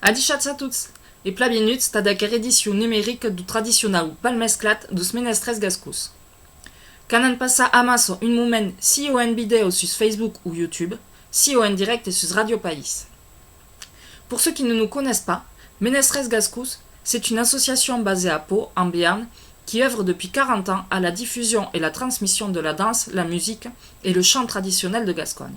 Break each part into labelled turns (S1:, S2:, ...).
S1: Adichats a tous e plabinuts tadek edition numérique du tradicional balmesclat dos menestres gascous. Canan passa amaso un moment si en vidéo sur Facebook ou YouTube, si en direct et sur Radio País. Pour ceux qui ne nous connaissent pas, Menestres Gascous, c'est une association basée à Pau, en Béarn, qui œuvre depuis 40 ans à la diffusion et la transmission de la danse, la musique et le chant traditionnel de Gascogne.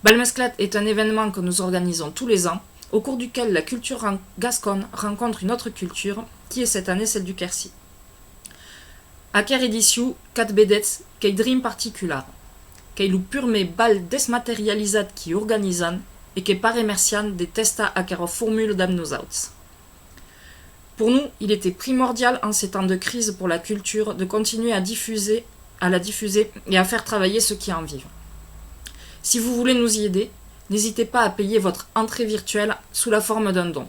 S1: Balmesclat est un événement que nous organisons tous les ans, au cours duquel la culture gasconne rencontre une autre culture, qui est cette année celle du Quercy. Aker ediciu, kat bedets, kei dream particular, kei lu purme bal desmaterializat qui organizan, et que pare mercian des testa aker formule d'amnosauts. Pour nous, il était primordial en ces temps de crise pour la culture de continuer à la diffuser et à faire travailler ceux qui en vivent. Si vous voulez nous y aider, n'hésitez pas à payer votre entrée virtuelle sous la forme d'un don.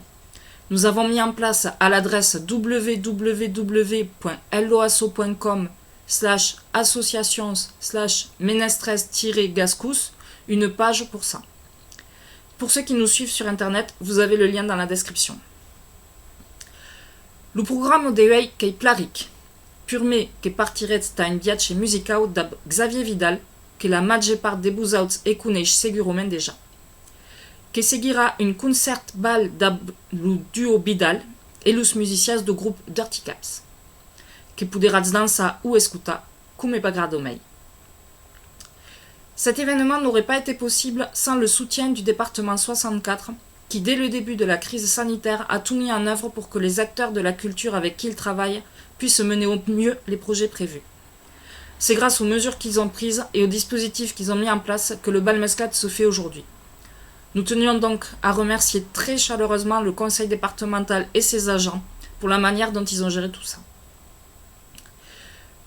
S1: Nous avons mis en place à l'adresse www.loasso.com/associations/menestres-gascous une page pour ça. Pour ceux qui nous suivent sur internet, vous avez le lien dans la description. Le programme de hoy kei plarik, purme que partiret ta un viatge musicau d'ab Xavier Vidal, que la maggior part des buzauts e coneix seguroment déjà. Que seguira un concert bal d'ab lu duo Vidal et los musicias do groupe Dirty Caps. Que poderats dansa ou escuta, cum e bagradomei. Cet événement n'aurait pas été possible sans le soutien du département 64, qui dès le début de la crise sanitaire a tout mis en œuvre pour que les acteurs de la culture avec qui ils travaillent puissent mener au mieux les projets prévus. C'est grâce aux mesures qu'ils ont prises et aux dispositifs qu'ils ont mis en place que le Balmesclat se fait aujourd'hui. Nous tenions donc à remercier très chaleureusement le conseil départemental et ses agents pour la manière dont ils ont géré tout ça.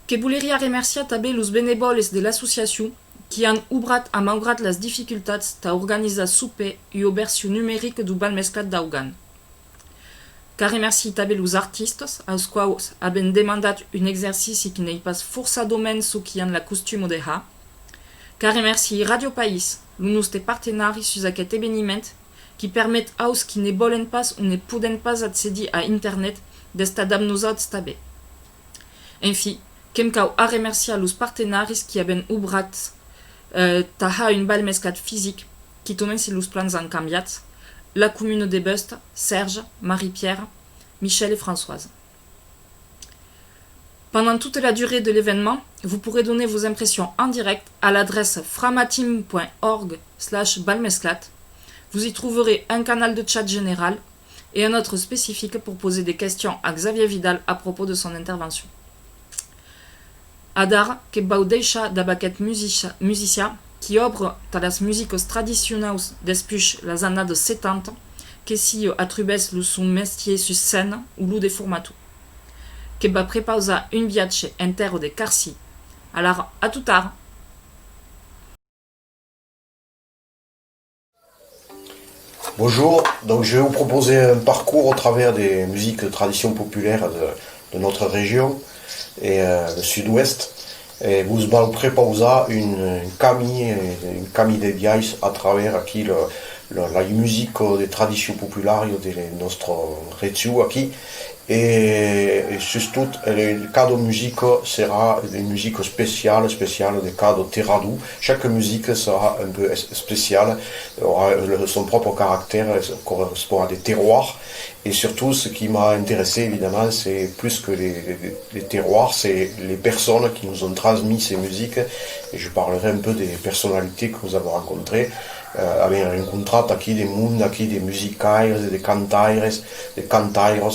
S1: Que voleria remerciar també los benevoles de l'association qui han obrat a malgrat les dificultats ta organitzar super i oberció numérique du Balmesclat d'Augan. Car remercie també los artistes, als quals haben demandat un exercici qui n'est pas forçadoment ce qui en la costume de ha. Car remercie Radio País, l'un de partenaris sus aquest eveniment, qui permet aos qui ne volen pas ou ne poden pas accedir à Internet d'estar damnosats també. Enfin, Kemkau a remerciar los partenaris qui haben obrat taha un balmesclat physique qui tomen si los plans han canviat, la commune de Bust, Serge, Marie-Pierre, Michel et Françoise. Pendant toute la durée de l'événement, vous pourrez donner vos impressions en direct à l'adresse framatim.org/balmesclat. Vous y trouverez un canal de chat général et un autre spécifique pour poser des questions à Xavier Vidal à propos de son intervention. Adar, que bau deixa d'abaquet musicia, qui obre ta las musicos tradicionaus despuix las années de 70, que si atrubes lu son mestier sur scène ou lu de formatu. Que va prepausa un viatge en terre de Quercy. Alors, à tout tard.
S2: Bonjour, donc je vais vous proposer un parcours au travers des musiques de tradition populaire de notre région et le sud-ouest. Et vous allez préparer une camille de viajes à travers aquí la musique des traditions populaires de notre région aquí. Et surtout, le cas de musique sera une musique spéciale de cas de terradou. Chaque musique sera un peu spéciale, aura son propre caractère, correspond à des terroirs. Et surtout, ce qui m'a intéressé, évidemment, c'est plus que les terroirs, c'est les personnes qui nous ont transmis ces musiques. Et je parlerai un peu des personnalités que nous avons rencontrées. Abbiamo incontrato qui des monde, qui des musicaires, des cantaires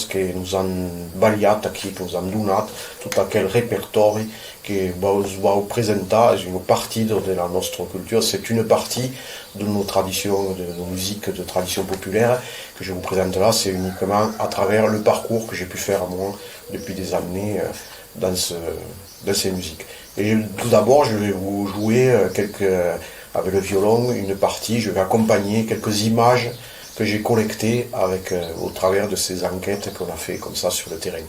S2: que nous ont baliat, qui nous ont donné tout quel répertoire que va présenter une partie de notre culture. C'est une partie de nos traditions, de nos musiques de tradition populaire que je vous présente là. C'est uniquement à travers le parcours que j'ai pu faire moi depuis des années dans ces musiques. Et tout d'abord, je vais vous jouer avec le violon, une partie, je vais accompagner quelques images que j'ai collectées au travers de ces enquêtes qu'on a fait comme ça sur le terrain.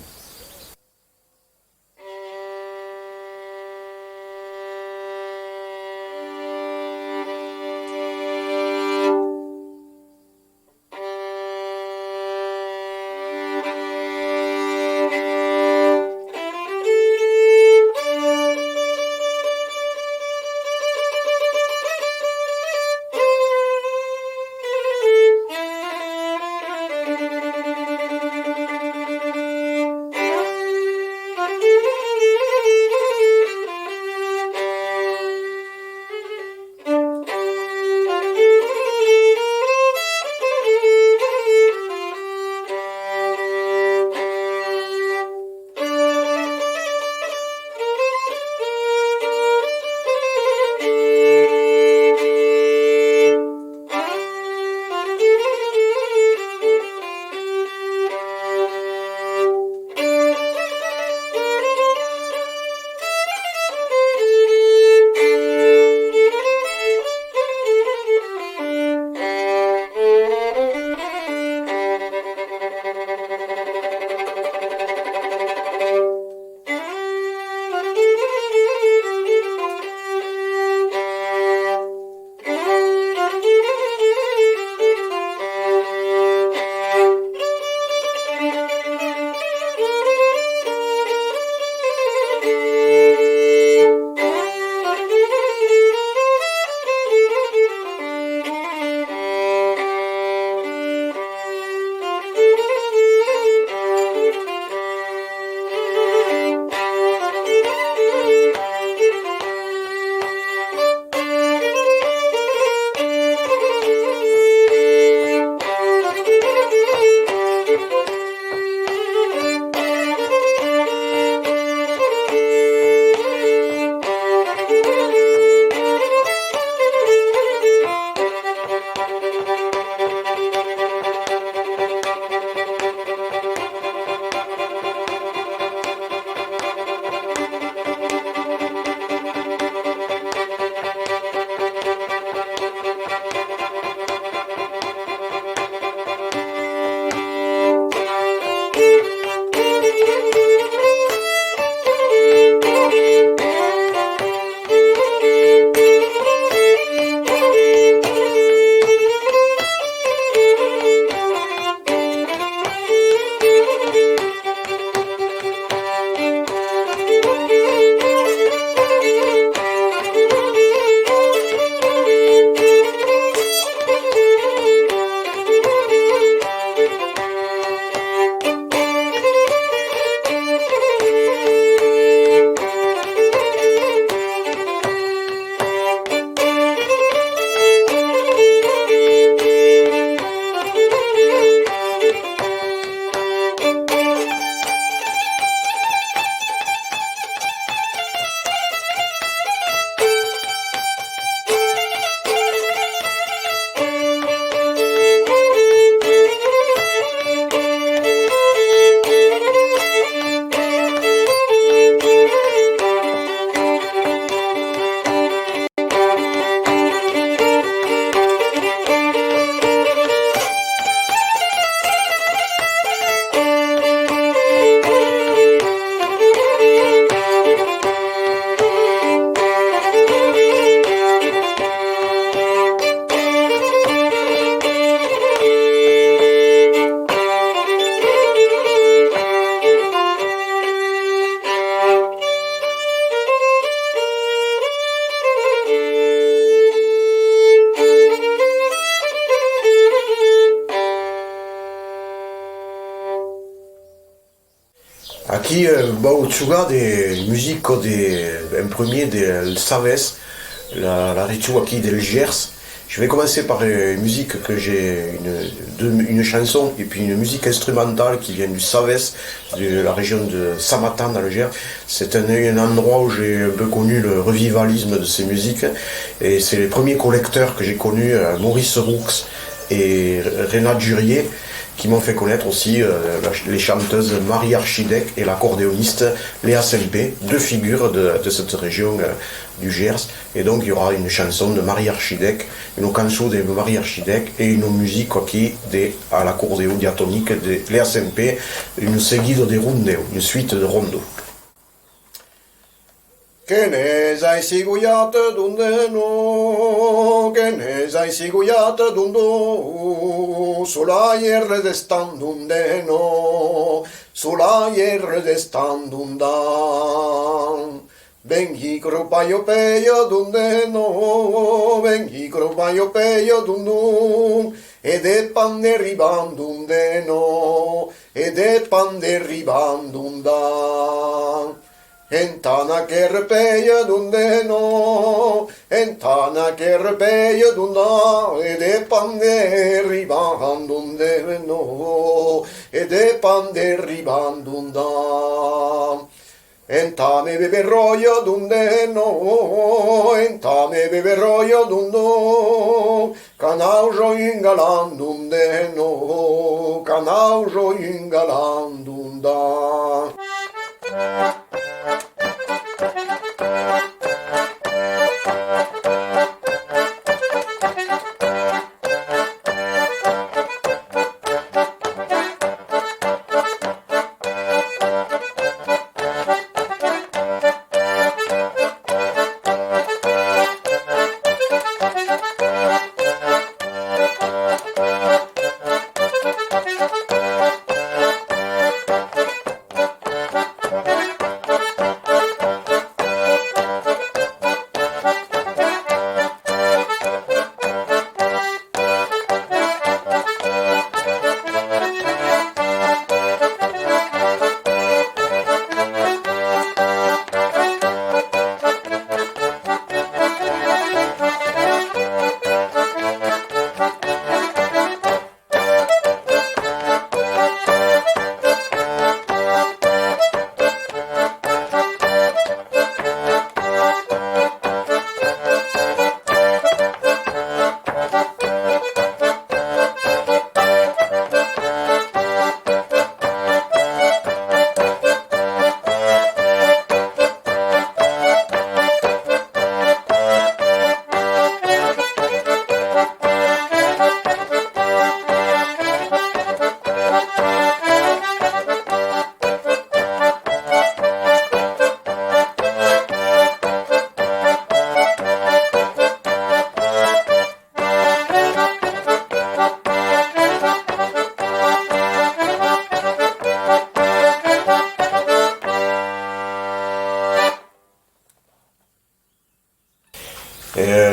S2: Aqui, Bautsuga, des musiques en premier de Savès, la région aqui del Gers. Je vais commencer par une musique que j'ai, une chanson et puis une musique instrumentale qui vient du Savès, de la région de Samatan dans le Gers. C'est un endroit où j'ai un peu connu le revivalisme de ces musiques et c'est les premiers collecteurs que j'ai connus, Maurice Roux et Renat Jurier, qui m'ont fait connaître aussi les chanteuses Marie Archidec et l'accordéoniste Léa Sempé, deux figures de cette région du Gers. Et donc il y aura une chanson de Marie Archidec, une canzone de Marie Archidec et une musique qui à l'accordéon diatonique de Léa Sempé, une seguido de rondeo, une suite de rondo. Che ne sai siguiata d'undeno, che ne sai siguiata d'undo, sulla ierre de standundeno, sulla ierre de standundan. Vengi cropaio peio d'undeno, vengi cropaio peio d'undun, ed e pan derribandundeno, ed e pan derribandundan. Entana che repeia d'undeno, entana che repeia d'unda, ed e pan derribandundeno, ed e pan derribandunda. Entame beberroio d'undeno, entame beberroio d'undo, canaujo ingalandundeno, canaujo ingalandunda.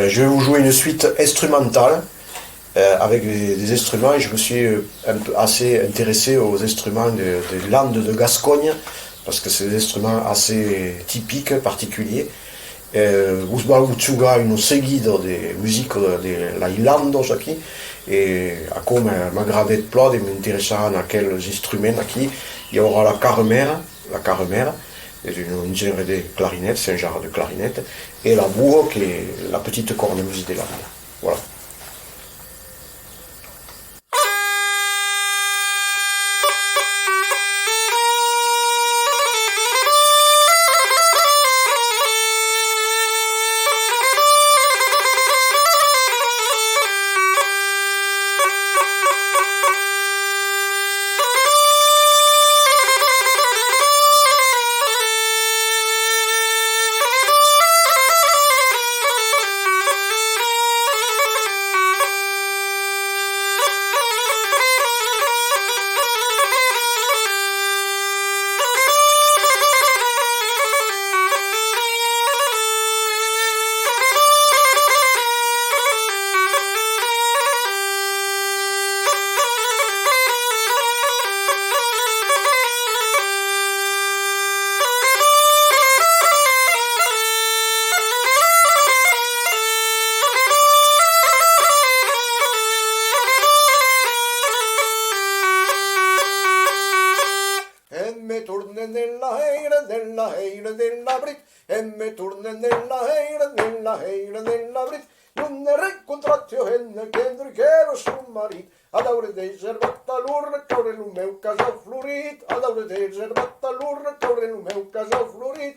S2: Je vais vous jouer une suite instrumentale avec des instruments et je me suis assez intéressé aux instruments des Landes de Gascogne parce que c'est des instruments assez typiques, particuliers. Usbautsuga une seguido de musique de la Islandos aqui et comme m'agradait de plot et m'intéressa naqueles instruments aqui, il y aura la carmère, c'est un genre de clarinette, c'est un genre de clarinette, et la bourre qui est la petite cornemuse des Landes. Voilà. della heira della Brit e me torna nella heira della Brit non ne rincontratio henne che ero sul marit ad aure de gerbatta l'urra caure il meu casal florit ad aure de gerbatta l'urra caure il meu casal florit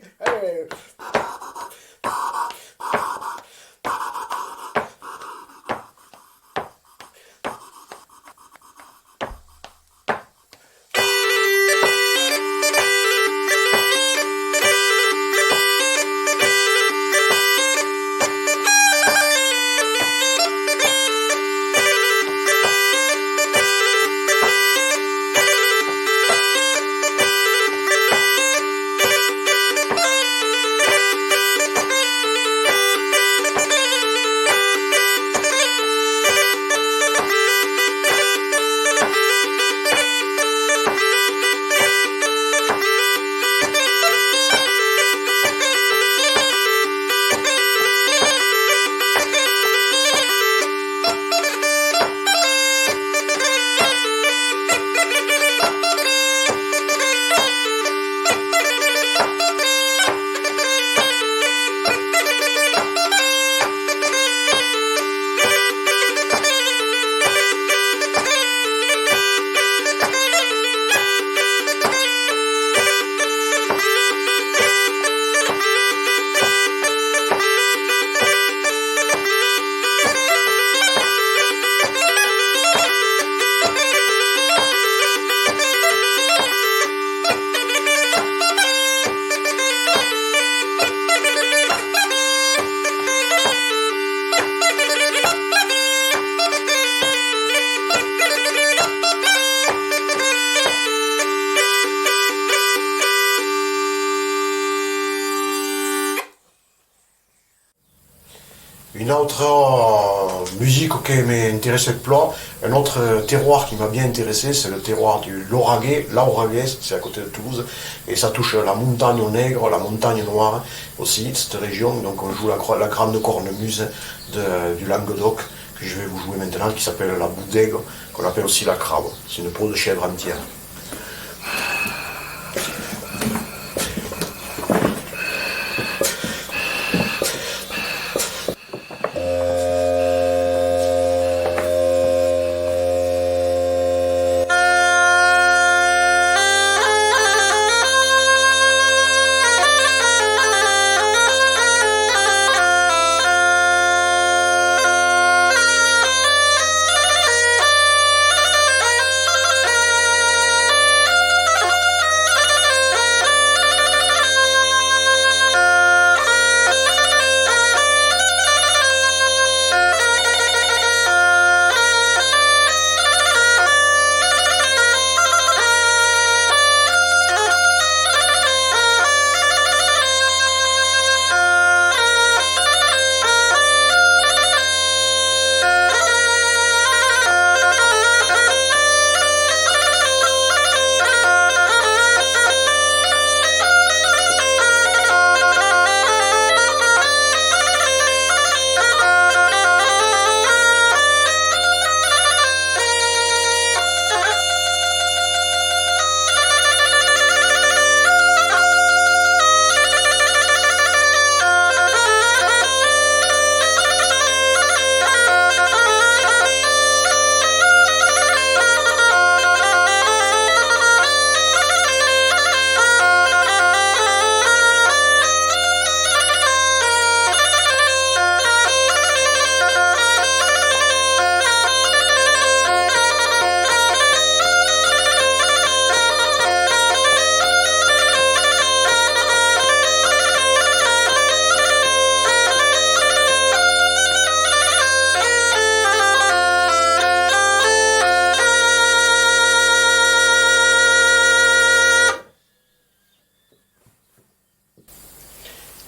S2: Une autre musique qui m'intéresse le plus, un autre terroir qui m'a bien intéressé, c'est le terroir du Lauragais, c'est à côté de Toulouse, et ça touche la montagne au Nègre, la montagne noire aussi, cette région, donc on joue la grande cornemuse du Languedoc, que je vais vous jouer maintenant, qui s'appelle la boudègre, qu'on appelle aussi la crabe, c'est une peau de chèvre entière.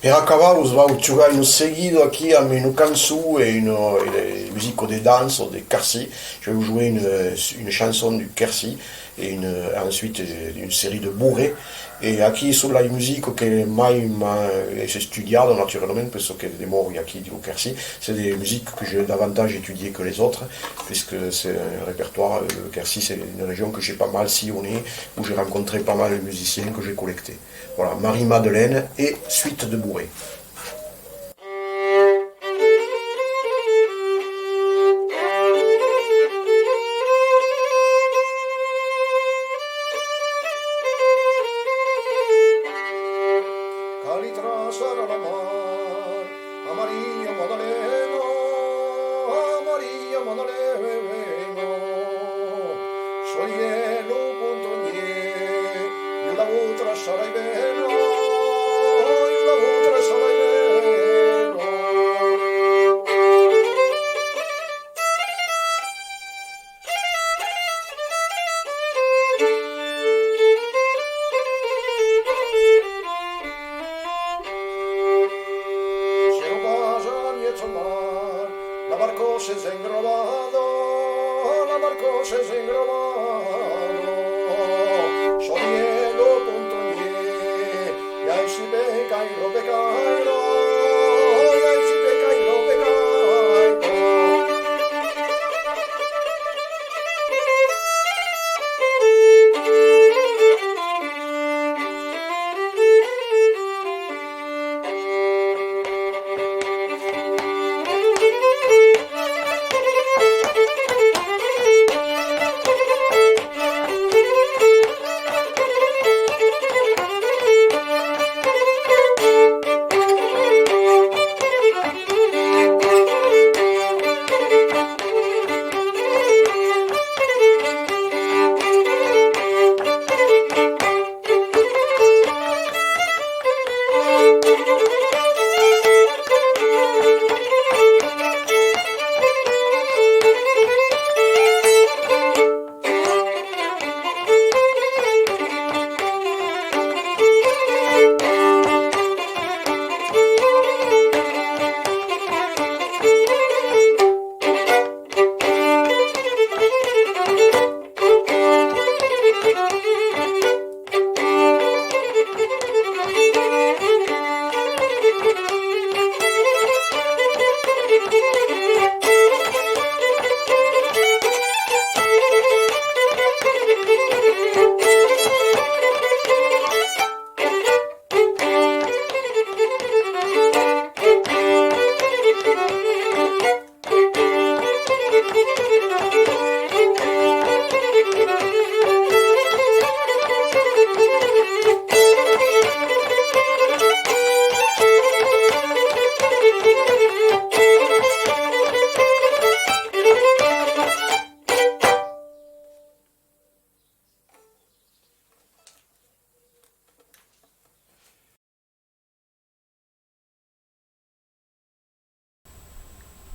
S2: Per acabar-vos vau jugar no seguido aqui amb une cançó et une musique de danse de Quercy. Je vais vous jouer une chanson du Quercy et ensuite une série de bourrées. E aquí sulla musica che mai j'ai studiato naturellement, parce que des morts ici du Quercy, c'est des musiques que j'ai davantage étudiées que les autres, puisque c'est un répertoire, le Quercy c'est une région que j'ai pas mal sillonnée, où j'ai rencontré pas mal de musiciens que j'ai collectés. Voilà, Marie-Madeleine et Suite de Bourré. Sarà la mar, a Maria Maddalena, a Maria Maddalena, soglielo puntonie, io la vuotra sarai bella, io la vuotra sarai bella. La barco se es engrobado, la barco se es engrobado, soñelo punto nie, y ahí si peca y lo pecairo, y ahí si peca y lo pecairo.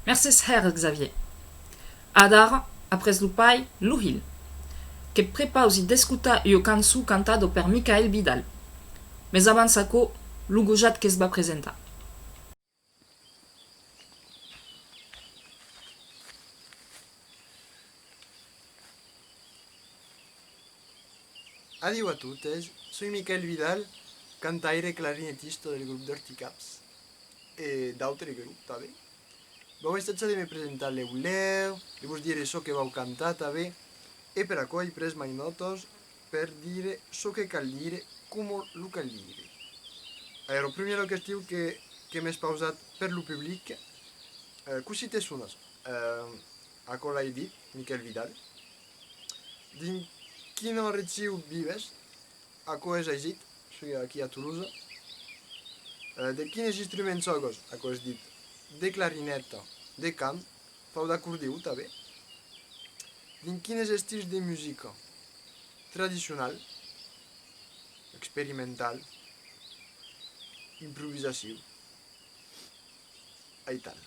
S1: Merci Herr Xavier. Adar, après Lupai, Luhil, que prepausi d'escutar io cançu cantado per Michael Vidal. Mais abans saco, l'ugojat que es va presentar.
S3: Adieu a totes, soy Miquel Vidal, cantaire e clarinetista del grup d'Horticaps e d'altre grup també. Vau estar de me presentar l'euleu, de vos dire so que vau cantar també, e per aquò he pres mai notes per dire so que cal dire, com lo cal dire. El primer que estiu que m'he pausat per lo public, così te sunes. Aquò l'he dit, Miquel Vidal. Din quina regió vives? Aquò és agit, soy aquí a Toulouse. De quins instruments sogos? Aquò és dit. De clarineta, de cant, fau d'acordiu també. Din quins estils de música? Tradicional, experimental, improvisatiu. I tal.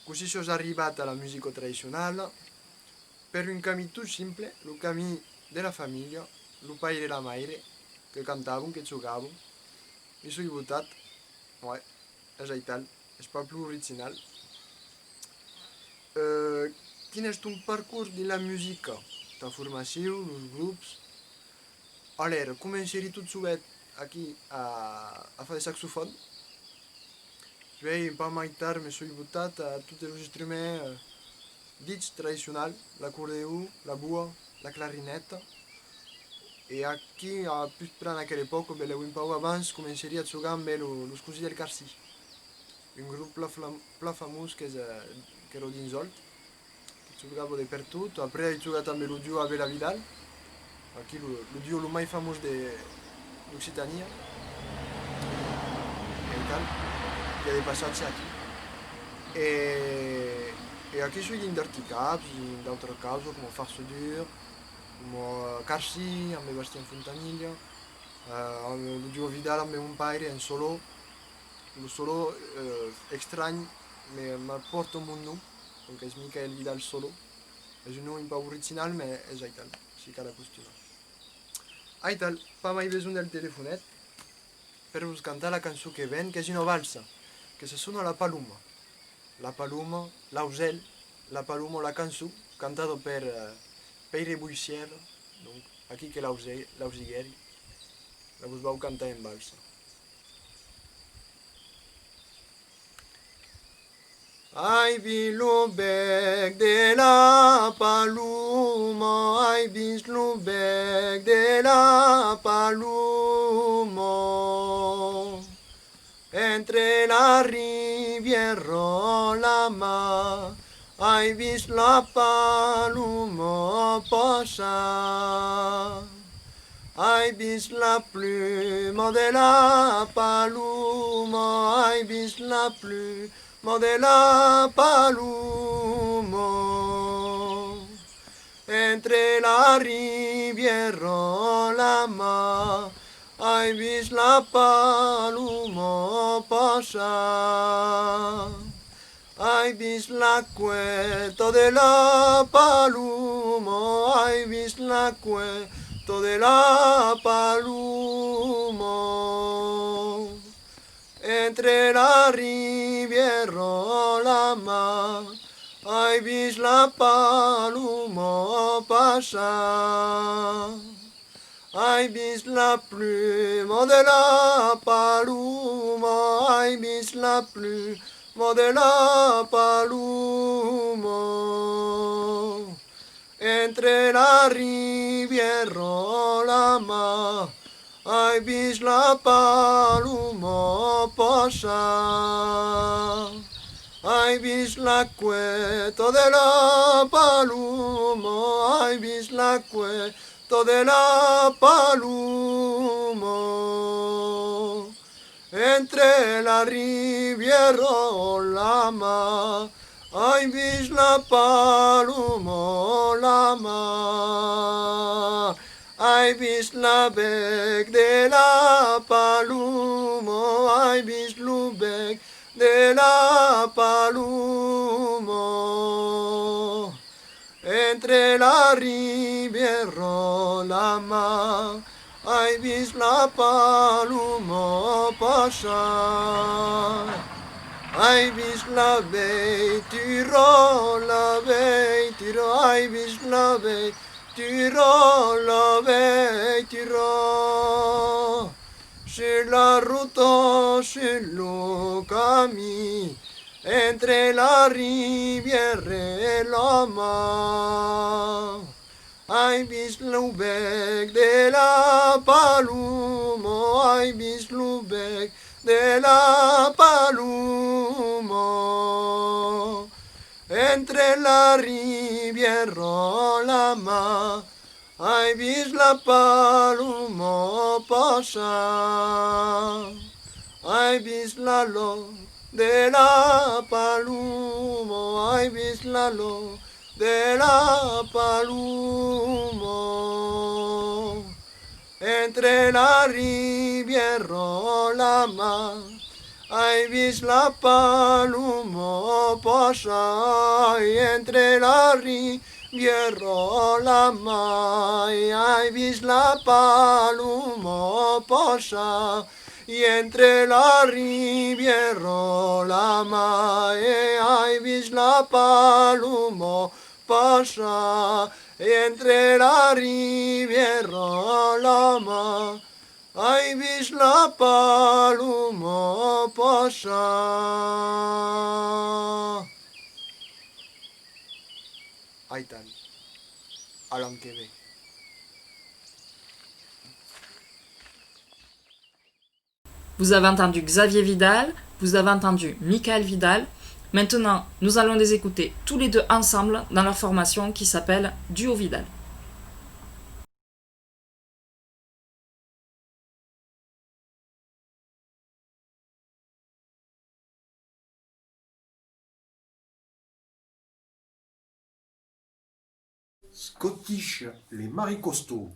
S3: Così sos arribat a la música tradicional per un camí tot simple, el camí de la família, el pare e la mare, que cantaven, que jugaven, i soy votat, és tal, és pas plus original. Quin és ton parcours de la música? Ta formació, els grups? Alors, començaré tout de suite aquí a fer de saxofon. Je vais pas maitar, me suis botat a tous els instruments dits tradicionals, l'acordeó, la bua, la clarineta. E aquí, a plus près en aquella època, beleu un pau abans, començaria a jugar amb els cosins del Carcí. Un grup pla famós que era d'Insolt, que jugava de per tot. Après, he jugat amb el duo Abel Vidal, aquí el duo el més famós d'Occitània, i tal, que de passatge aquí. E aquí soy in Dirty Caps, in d'altres causes, com Farce Dure, com Carcí, amb Bastien Fontanilla, el duo Vidal amb un pare en solo. El solo estrany m'apporta un bon nom, perquè és Michael Vidal Solo. És un nom un peu original, però és aital, si cal acostumat. Aital, pas mai besoin del telefonet per us cantar la cançó que ven, que és una valsa, que se sona La Paloma. La Paloma, l'Ausel, La Paloma, la cançó, cantada per Peire Buissier, donc aquí que l'Ausigueri, la vos vau cantar en valsa. Ai vist lo bec de la paloma, ai vist lo bec de la paloma. Entre la riviera la mar, ai vist la paloma passar. Ai vist la pluma de la paloma, ai vist la pluma de la paloma. Entre la riviera la mar, ai vist la paloma passar. Ai vist la cueta de la paloma, ai vist la cueta de la paloma. Entre la riviera la mar, ai vist la paloma passar. Ai vist la pluma de la paloma, ai vist la pluma de la paloma. Entre la riviera la mar, ai vist la paloma passar. Ai vist la cueta de la paloma, ai vist la cueta de la paloma. Entre la riviera la mar, ai vist la paloma la mar. Ai vist la bec de la paloma, ai vist lo bec de la paloma. Entre la riviera la mar, ai vist la paloma passar. Ai vist la vell tiro, ai vist la vell tiro, la vell tiro. Sur la route, sur le camí, entre la riviera et la mar. Ai vist lo bec de la paloma, ai vist lo bec de la paloma. Entre la riviera la mar, ai vist la paloma passar. Ai vist la lo de la paloma, ai vist la lo de la paloma. Entre la riviera la mar, ai vist la paloma passar. Entre la riviera la mar, ai vist la paloma passar. Entre la riviera la mar, ai vist la paloma passa e entre la riviera la mar. Hai vist la paloma passar? Ai tant, a l'any que ve.
S1: Vous avez entendu Xavier Vidal, vous avez entendu Michael Vidal. Maintenant, nous allons les écouter tous les deux ensemble dans leur formation qui s'appelle Duo Vidal.
S2: Scottish, les maris costauds.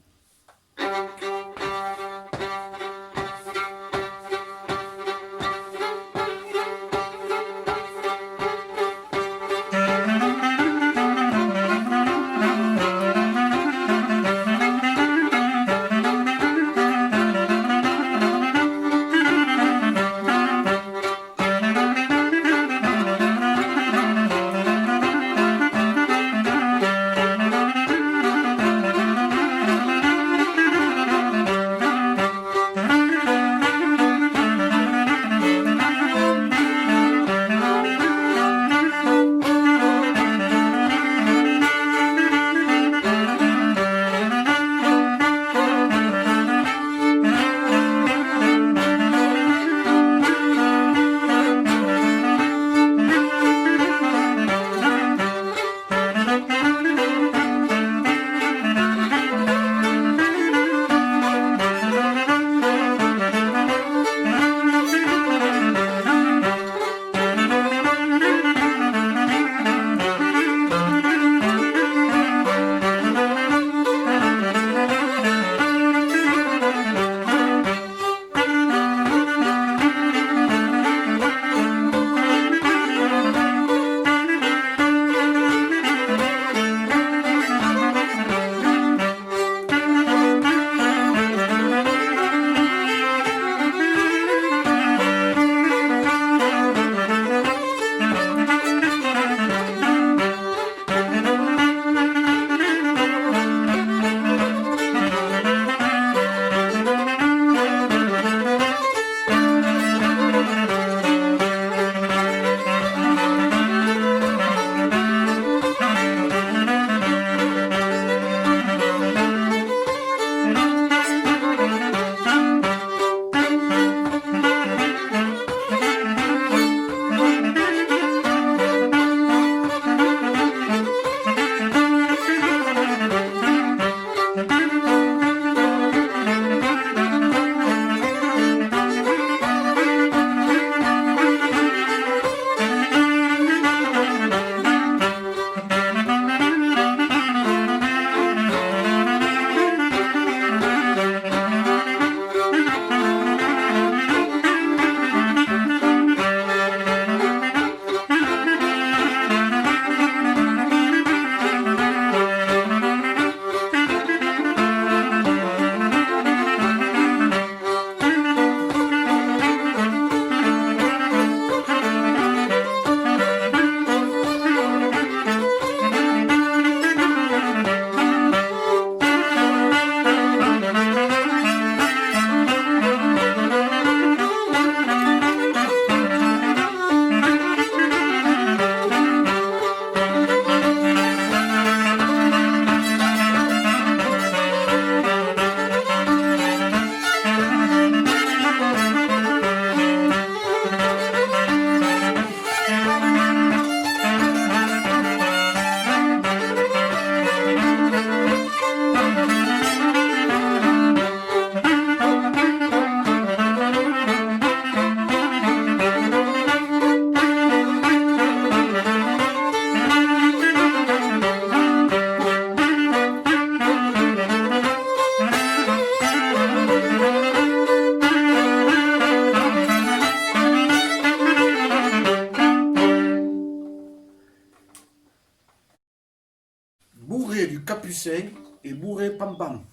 S2: Capucin et bourré pam pam.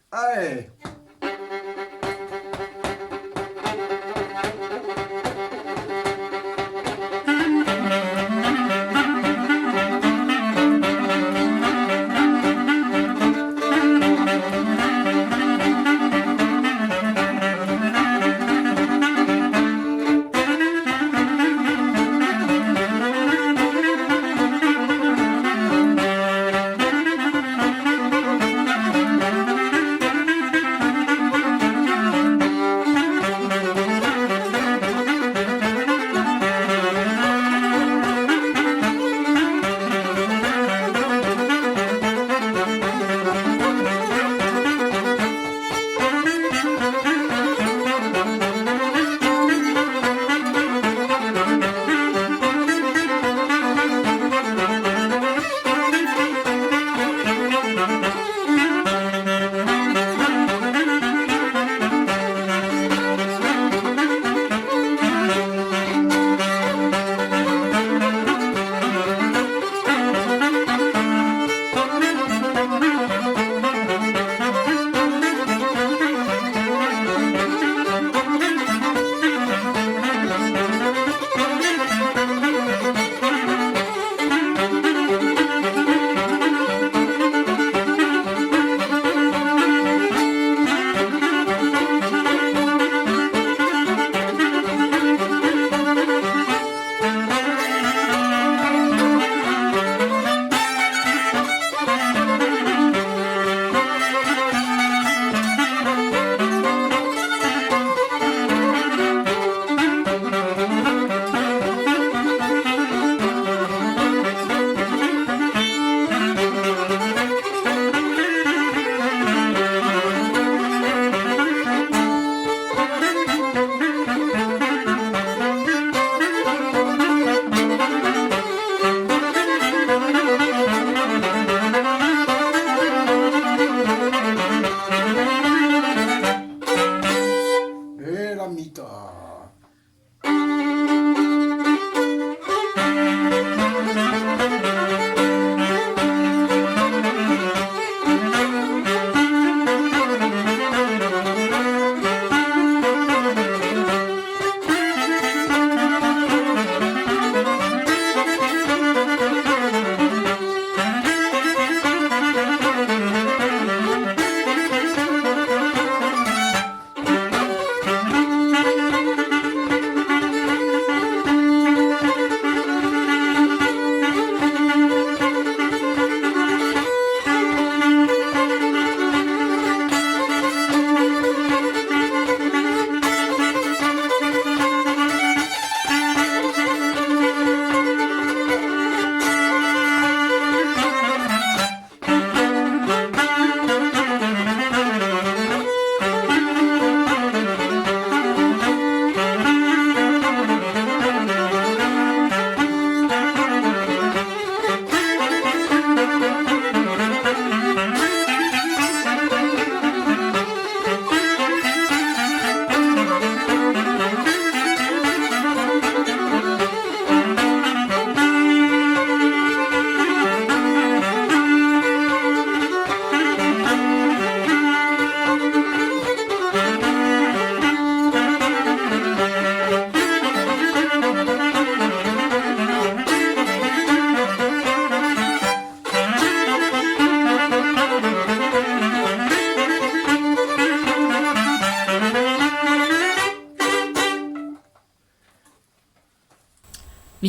S2: Allez!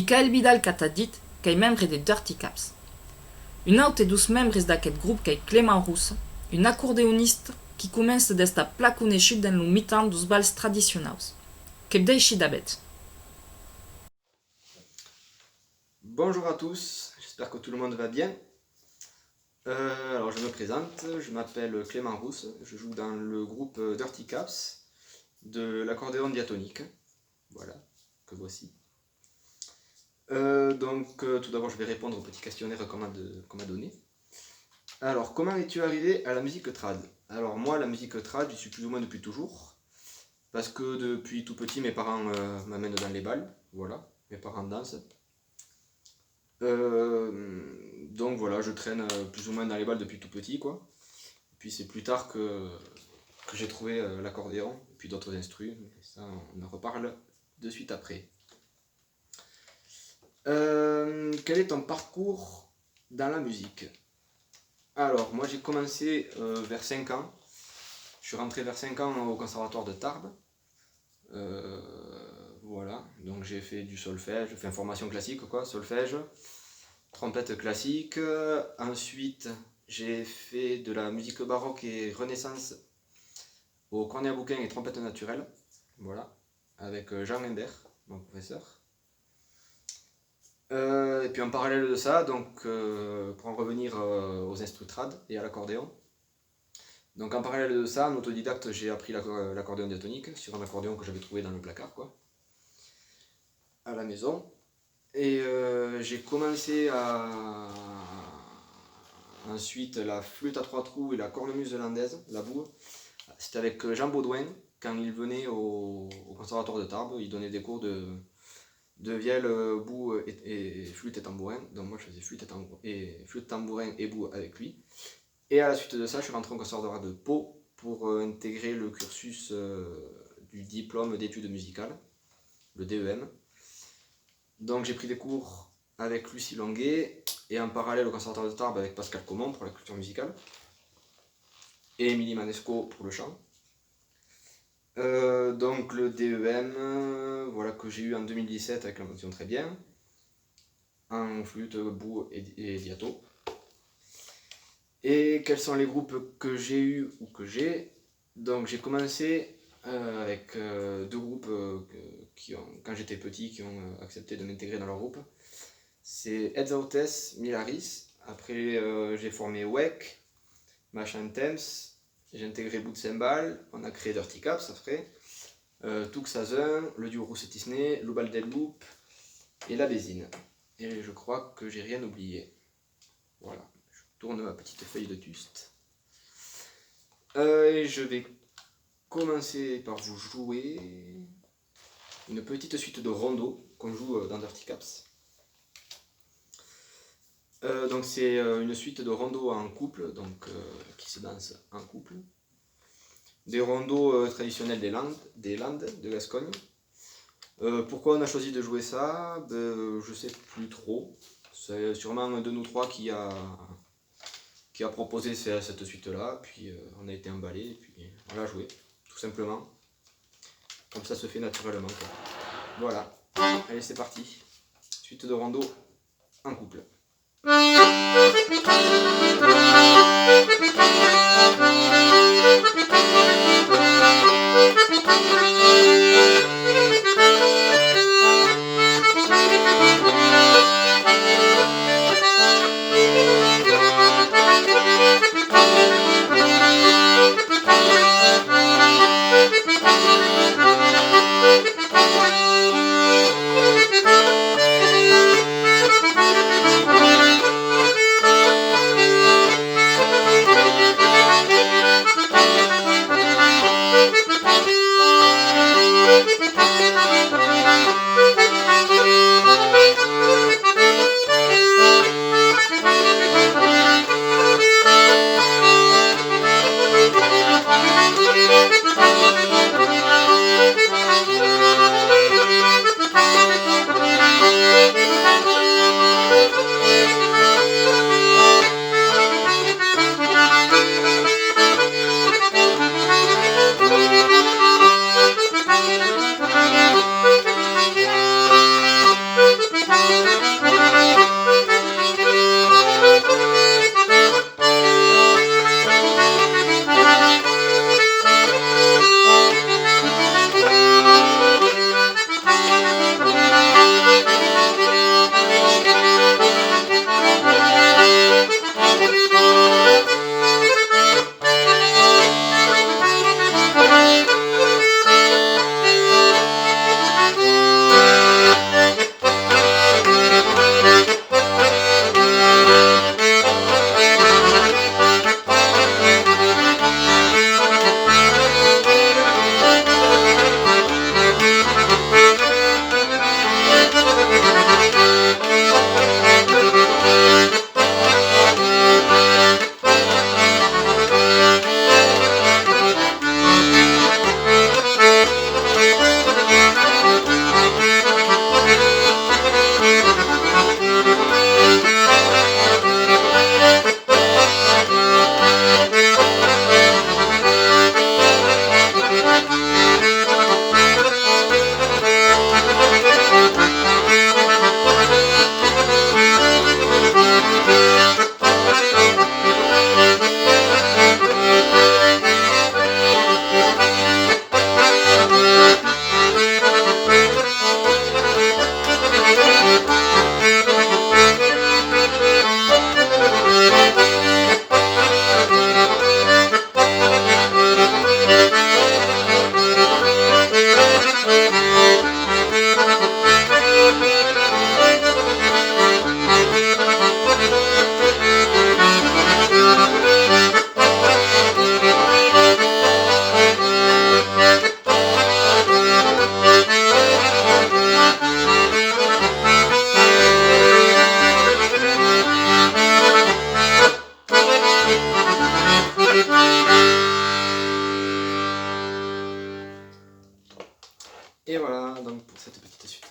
S1: Michael Vidal qu'a dit qu'est membre des Dirty Caps. Une autre dos membres d'aquest groupe qu'est Clément Rousse, un accordéoniste qui commence d'esta pla conegut dans le mitan dos bals tradicionals. Qu'est deixi d'abet.
S4: Bonjour à tous, j'espère que tout le monde va bien. Alors je me présente, je m'appelle Clément Rousse, je joue dans le groupe Dirty Caps de l'accordéon diatonique, voilà, que voici. Tout d'abord je vais répondre au petit questionnaire qu'on m'a donné. Alors, comment es-tu arrivé à la musique trad? Alors moi, la musique trad, j'y suis plus ou moins depuis toujours, parce que depuis tout petit, mes parents m'amènent dans les bals, voilà, mes parents dansent. Donc voilà, je traîne plus ou moins dans les balles depuis tout petit, quoi. Et puis c'est plus tard que j'ai trouvé l'accordéon, et puis d'autres instrus, et ça on en reparle de suite après. Quel est ton parcours dans la musique? Alors, moi j'ai commencé vers 5 ans, je suis rentré vers 5 ans au conservatoire de Tarbes. Voilà, donc j'ai fait du solfège, j'ai fait une formation classique quoi, solfège, trompette classique. Ensuite j'ai fait de la musique baroque et renaissance au cornet à bouquin et trompette naturelle, voilà, avec Jean Imbert, mon professeur. Et puis en parallèle de ça, donc pour en revenir aux instrus trad et à l'accordéon, donc en parallèle de ça, en autodidacte, j'ai appris l'accordéon diatonique sur un accordéon que j'avais trouvé dans le placard, quoi, à la maison. Et j'ai commencé ensuite la flûte à 3 trous et la cornemuse hollandaise, la boue. C'était avec Jean Baudouin, quand il venait au conservatoire de Tarbes, il donnait des cours de vielle, boue et flûte et tambourin. Donc moi je faisais flûte, tambourin et boue avec lui. Et à la suite de ça, je suis rentré au conservatoire de Pau pour intégrer le cursus du diplôme d'études musicales, le DEM. Donc j'ai pris des cours avec Lucie Longuet et en parallèle au conservatoire de Tarbes avec Pascal Comon pour la culture musicale et Émilie Manesco pour le chant. Donc le DEM, voilà, que j'ai eu en 2017 avec la mention très bien, en flûte, boue et diato. Et quels sont les groupes que j'ai eu ou que j'ai? Donc j'ai commencé avec deux groupes quand j'étais petit, qui ont accepté de m'intégrer dans leur groupe. C'est Etzautes Milaris, après j'ai formé WEC, Machin Thames, j'ai intégré Bout de Cymbal, on a créé Dirty Caps après, Tuxazun, le duo Roussetisné, Loubal Del Loop et La Bésine. Et je crois que j'ai rien oublié. Voilà, je tourne ma petite feuille de tuste. Et je vais commencer par vous jouer une petite suite de rondos qu'on joue dans Dirty Caps. Donc c'est une suite de rondos en couple, donc qui se dansent en couple. Des rondos traditionnels des Landes de Gascogne. Pourquoi on a choisi de jouer ça? Je sais plus trop. C'est sûrement un de nous trois qui a proposé cette suite-là, puis on a été emballé, et puis on l'a joué, tout simplement. Comme ça se fait naturellement, quoi. Voilà, allez c'est parti. Suite de rondos en couple.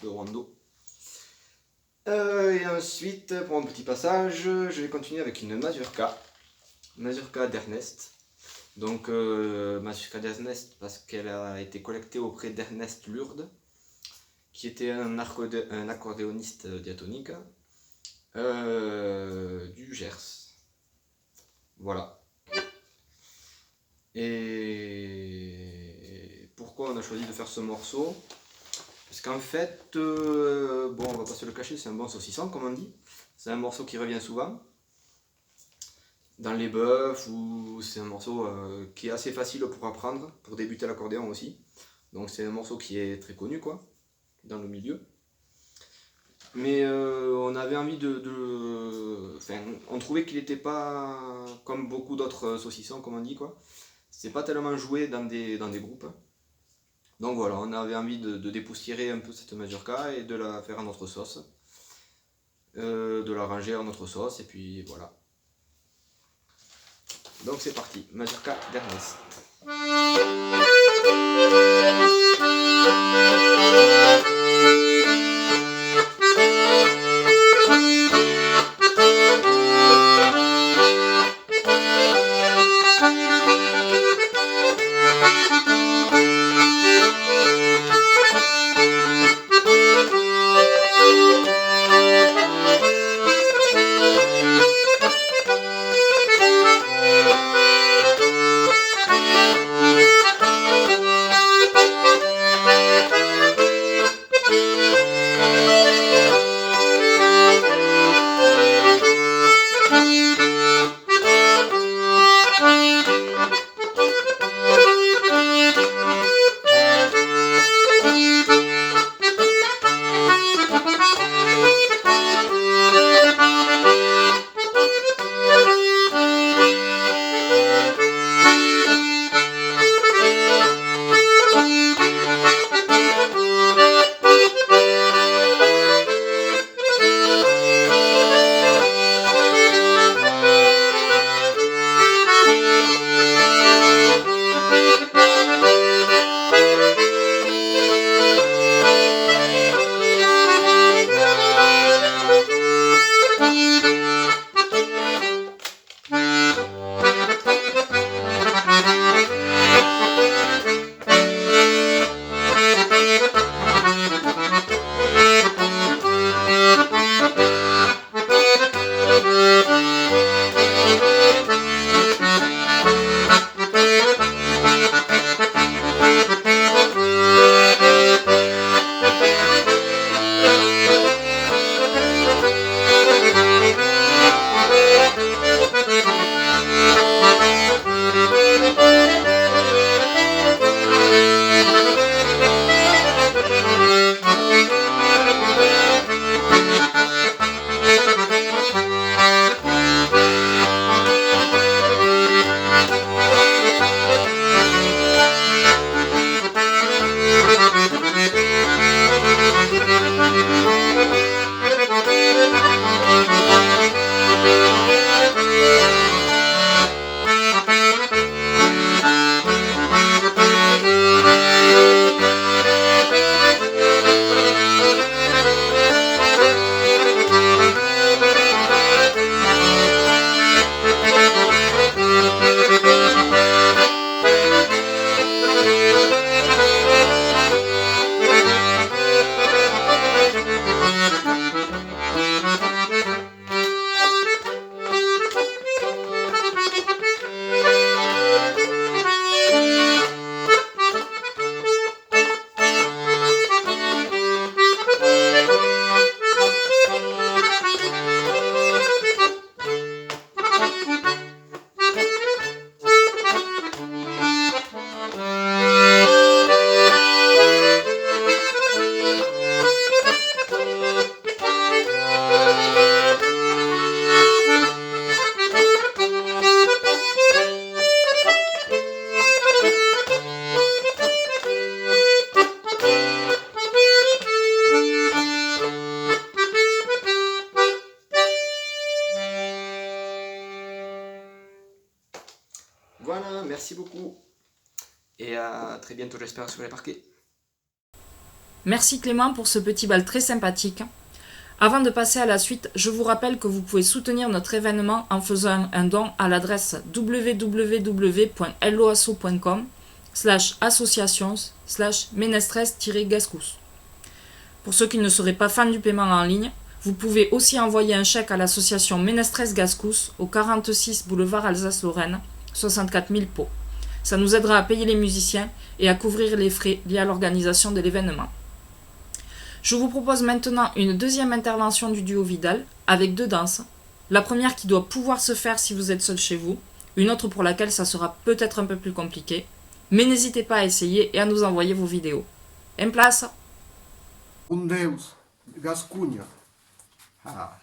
S4: de Rondo. Et ensuite, pour un petit passage, je vais continuer avec une mazurka d'Ernest. Donc, mazurka d'Ernest parce qu'elle a été collectée auprès d'Ernest Lourde, qui était un accordéoniste diatonique du Gers. Voilà. Et pourquoi on a choisi de faire ce morceau? Parce qu'en fait, bon, on va pas se le cacher, c'est un bon saucisson, comme on dit. C'est un morceau qui revient souvent dans les bœufs, ou c'est un morceau qui est assez facile pour apprendre, pour débuter l'accordéon aussi. Donc c'est un morceau qui est très connu, quoi, dans le milieu. Mais on avait envie Enfin, on trouvait qu'il n'était pas comme beaucoup d'autres saucissons, comme on dit, quoi. C'est pas tellement joué dans des groupes. Donc voilà, on avait envie de dépoussiérer un peu cette mazurka et de la faire à notre sauce. De la ranger à notre sauce, et puis voilà. Donc c'est parti, mazurka d'Ernest.
S5: Merci beaucoup et à très bientôt, j'espère, sur les parquets.
S1: Merci Clément pour ce petit bal très sympathique. Avant de passer à la suite, je vous rappelle que vous pouvez soutenir notre événement en faisant un don à l'adresse www.loasso.com/associations/ménestres-gascous. Pour ceux qui ne seraient pas fans du paiement en ligne, vous pouvez aussi envoyer un chèque à l'association Ménestres Gascous au 46 boulevard Alsace-Lorraine, 64 000 Pau. Ça nous aidera à payer les musiciens et à couvrir les frais liés à l'organisation de l'événement. Je vous propose maintenant une deuxième intervention du duo Vidal avec 2 danses. La première qui doit pouvoir se faire si vous êtes seul chez vous, une autre pour laquelle ça sera peut-être un peu plus compliqué. Mais n'hésitez pas à essayer et à nous envoyer vos vidéos. En place!
S3: Un Deus, Gascunya. Ah.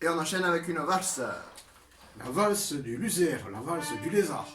S3: Et on enchaîne avec une valse.
S5: La valse du luzère, la valse du lézard.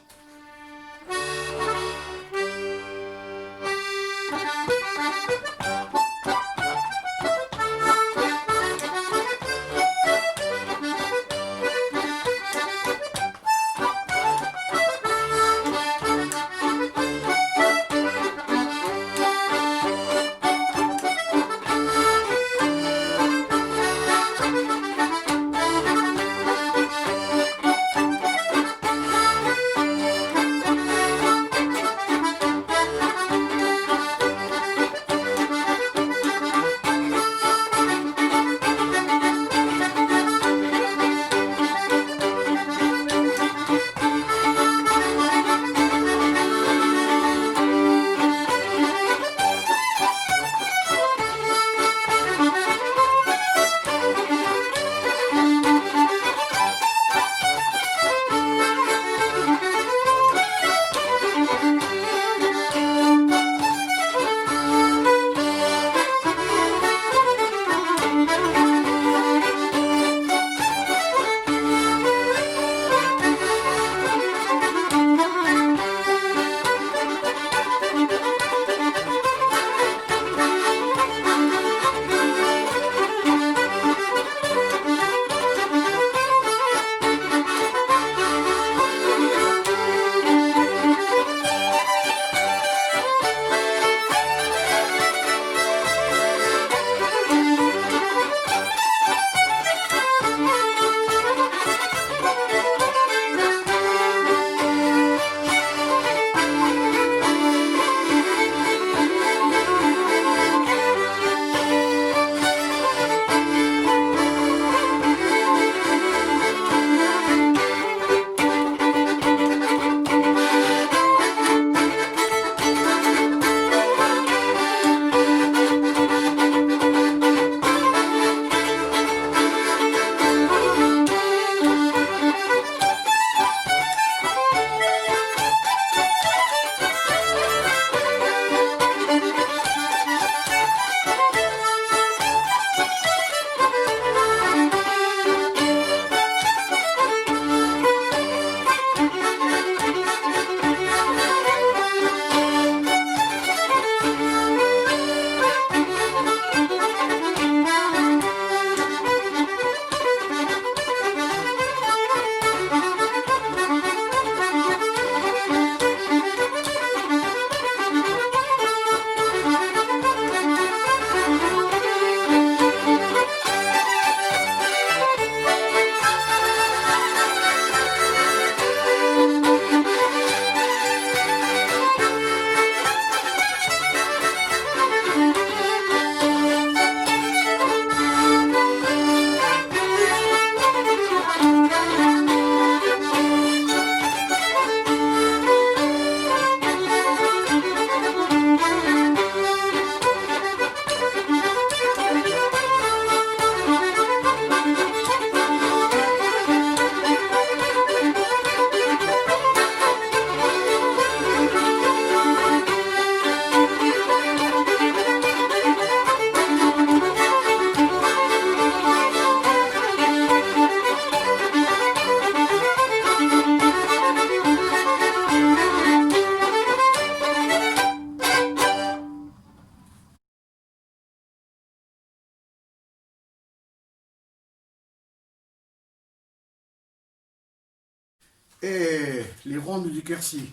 S5: Et les rondes du Quercy.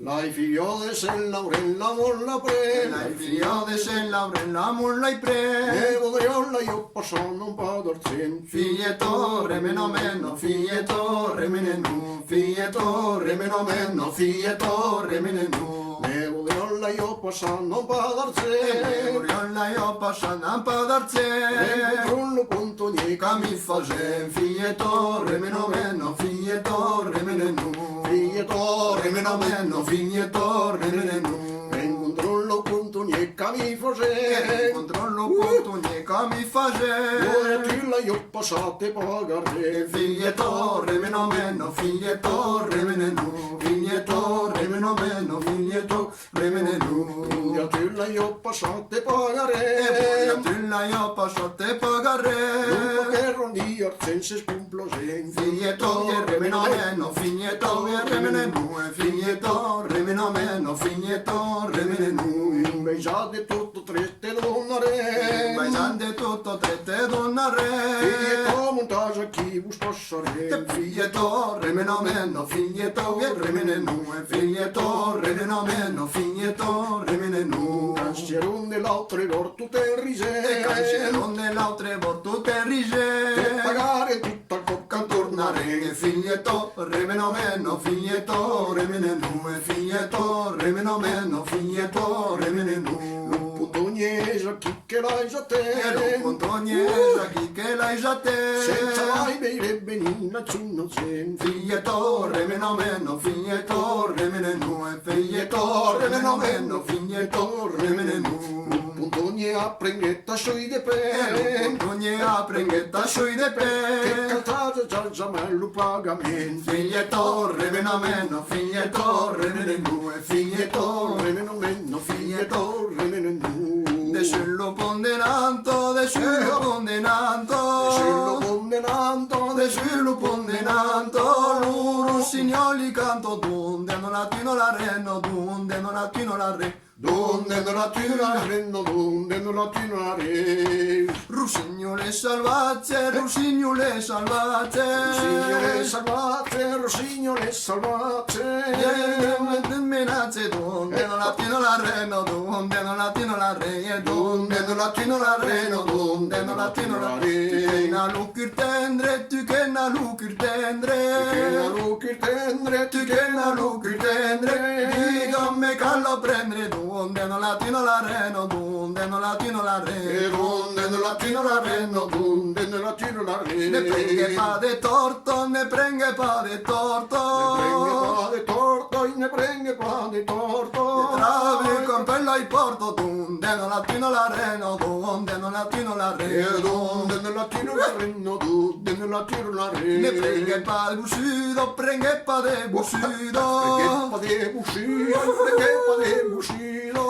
S2: La figlio de Saint Laurent la molla pre,
S3: La figlio de Saint Laurent la mulla i pre.
S2: e vodriolla io passando un po' d'orzien.
S3: Figlieto remeno meno, figlieto remene nu, figlieto remeno meno, figlieto remene nu.
S2: E vodriolla io passando un po' d'orzien.
S3: Oriolla io passando un po'
S2: E
S3: d'arze.
S2: controllo quanto nica
S3: Mi face figlieto remeno meno, figlieto remene nu.
S2: figlieto
S3: Remeno meno, figlieto remene nu.
S2: e controllo quanto nica mi
S3: E
S2: face.
S3: controllo quanto nica mi face.
S2: Ora tu la
S5: io passate pagare.
S3: Figlieto, remeno meno, figlieto, remene nu, figlieto, remeno meno, figlieto, remene nu.
S5: Figliatulla io passate pagare.
S3: Figliatulla io passate pagare.
S5: Un pocherro di arsense scumplosen.
S3: Figlieto, remeno meno, figlieto, remene nu, figlieto, remeno meno, figlieto, remene nu.
S5: Invece tutto triste donare.
S3: Bailante tutto trette donnare.
S5: Figlieto montaggio chi vos passare.
S3: Figlieto, remeno meno, figlieto, remene nu, figlieto, remeno meno, figlieto, remene nu.
S5: Cancieron dell'altre vorto te rise.
S3: Cancelon dell'altre vorto te rise.
S5: Per pagare tutta il cocca
S3: Tornare, figlietto, remeno meno, figlietto, remene nu, figlietto, remeno meno, figlietto, remene nu.
S5: Putognesa chi che l'hai già te.
S3: Montognesa, chi che l'hai già te.
S5: Senza mai bere benina ciunno sen.
S3: Figlietto, remeno meno, figlietto, remene nu, figlietto, remeno meno, figlietto, remene nu.
S5: Putogne a prenghetta sui de pe.
S3: Montogne prenghetta sui de
S5: Che
S3: pe.
S5: cantate già giamello pagamento.
S3: Figlietto, remeno meno, figlietto, remene nu, figlietto,
S5: Remeno meno figlietto, remeno nu.
S3: de sullo pondenanto, de sullo pondenanto,
S5: Sullo condenando,
S3: de sullo pondenanto, loro signoli canto, donde non latino la reno, donde non latino la re.
S5: donde non la tira renno, donde non la tira re.
S3: Rusignole salvate, rusignole salvate.
S5: Signore salvate, Rosignole salvate.
S3: Menazze donde non latino la reno, donde non latino la re, donde non latino la reno, donde non latino la re. Tu che na lucur tendre, tu che na lucur
S5: Che la
S3: tendre.
S5: lucri tendre,
S3: Tu che na lucur tendre, digame callo prendere, donde non latino la reno, donde non latino la re.
S5: e donde non la tira la renno, donde non la tira la re.
S3: Ne prende pa de torto, ne prende pa de torto.
S5: Ne prende pa de torto.
S3: Travi con pella e porto, donde non latino la reno, donde non latino la
S5: E
S3: re.
S5: donde non la tira la renno, donde non la tira la re.
S3: Ne prende pa de busido, prende pa de busido.
S5: Preghepa de buscido, preghepa de buscido.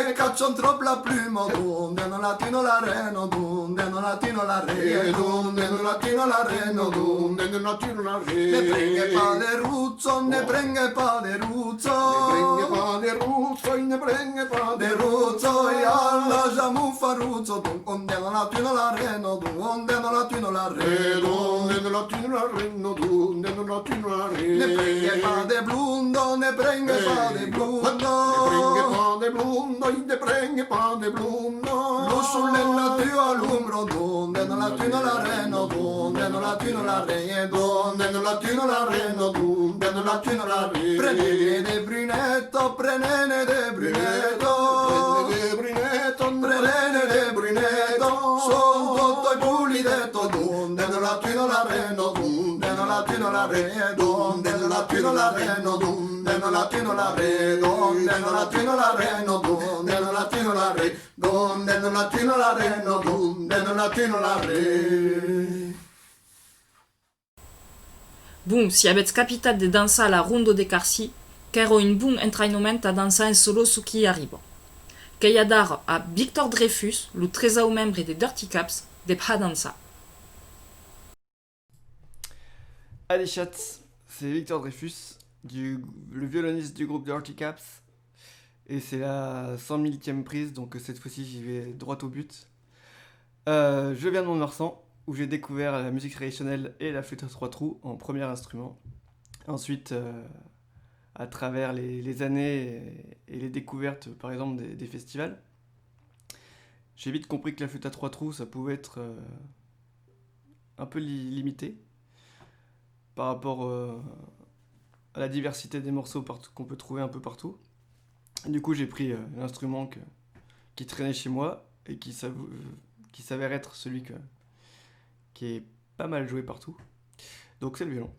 S3: Che caccion troppo la pluma, donde non latino la reno, donde non latino la
S5: E
S3: re.
S5: donde non la tira la renno, donde non la tira la re.
S3: Ne prende pa de ruzzo, ne prende pa de ruzzo.
S5: Prende pa de ruzzo, ne prende pa
S3: De ruzzo e alla giamuffa ruzzo, donde non latino la reno, donde non latino la
S5: E
S3: re.
S5: donde non la tira la renno, donde non la tira la re.
S3: Ne prende pa de blundo, ne prende pa de
S5: Ne prende
S3: blundo.
S5: pa de blundo, ne prende pa de blundo.
S3: Lo sull'ella più all'umbro, donde non latino la reno, donde non latino la re, donde non latino la reno, donde non latino la re. Prendene de brunetto, prendene de brunetto.
S5: Prende de brineto,
S3: Prelene de Brineto, son tutto i pulidetto, donde non latino la reno, donde non latino la re, donde non latino la reno, donde non latino la re, donde non latino la reno, donde non latino la re, donde non latino la reno, donde non latino la re.
S1: Bun, si aveți capitat de dansa la Rondo de Carsi, qu'ero un bun entraînement a dansa en solo su qui arriba. Que y a dar a Victor Dreyfus, le trésor membre des Dirty Caps, de pas dansa.
S6: Allez chat, c'est Victor Dreyfus, le violoniste du groupe Dirty Caps. Et c'est la 100 000e prise, donc cette fois-ci j'y vais droit au but. Je viens de Mont-de-Marsan, où j'ai découvert la musique traditionnelle et la flûte à trois trous en premier instrument. Ensuite, à travers les années et les découvertes, par exemple, des festivals, j'ai vite compris que la flûte à trois trous, ça pouvait être un peu limité par rapport à la diversité des morceaux qu'on peut trouver un peu partout. Du coup, j'ai pris l'instrument qui traînait chez moi et qui s'avère être celui qui est pas mal joué partout. Donc c'est le violon.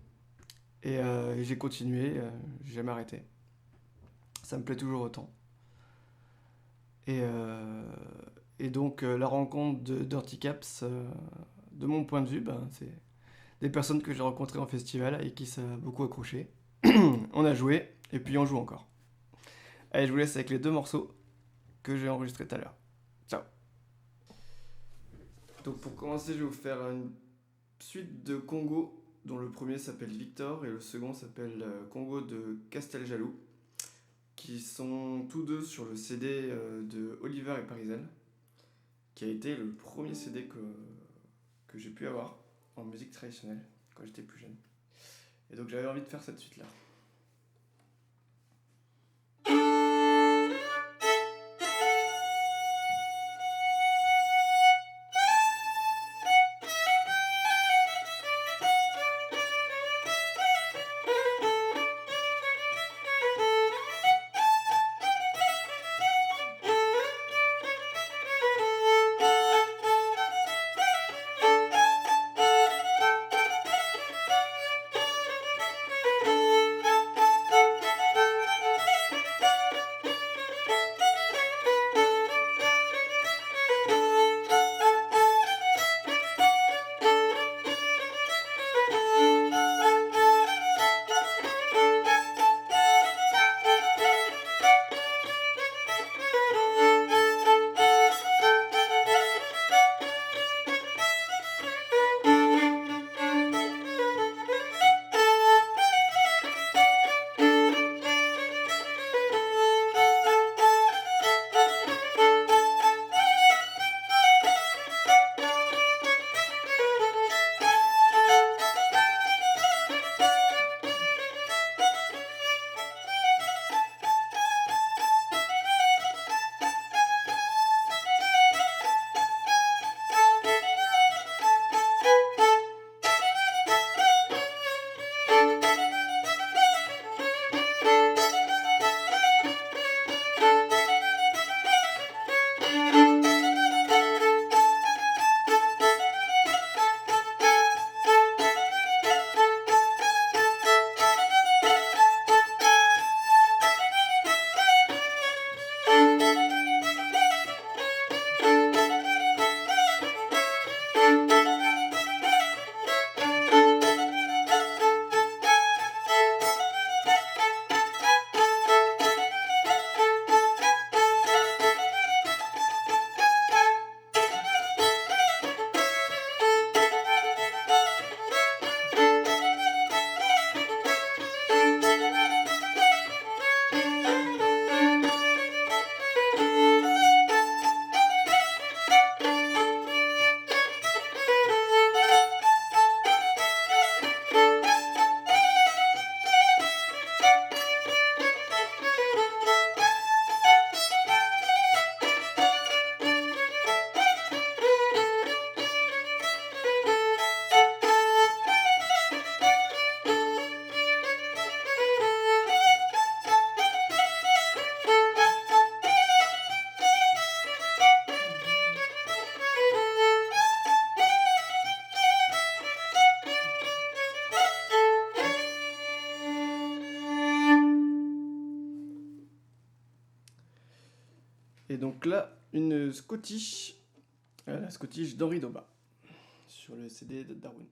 S6: Et j'ai continué, j'ai jamais arrêté. Ça me plaît toujours autant. Et donc la rencontre de Dirty Caps de mon point de vue, c'est des personnes que j'ai rencontrées en festival et qui ça a beaucoup accroché. On a joué et puis on joue encore. Allez, je vous laisse avec les 2 morceaux que j'ai enregistrés tout à l'heure. Ciao. Donc pour commencer, je vais vous faire une suite de Congo dont le premier s'appelle Victor et le second s'appelle Congo de Casteljaloux, qui sont tous deux sur le CD de Oliver et Parisel, qui a été le premier CD que j'ai pu avoir en musique traditionnelle quand j'étais plus jeune. Et donc j'avais envie de faire cette suite-là. Et donc là, une Scottish, la Scottish d'Henri Dauba, sur le CD de Darwin.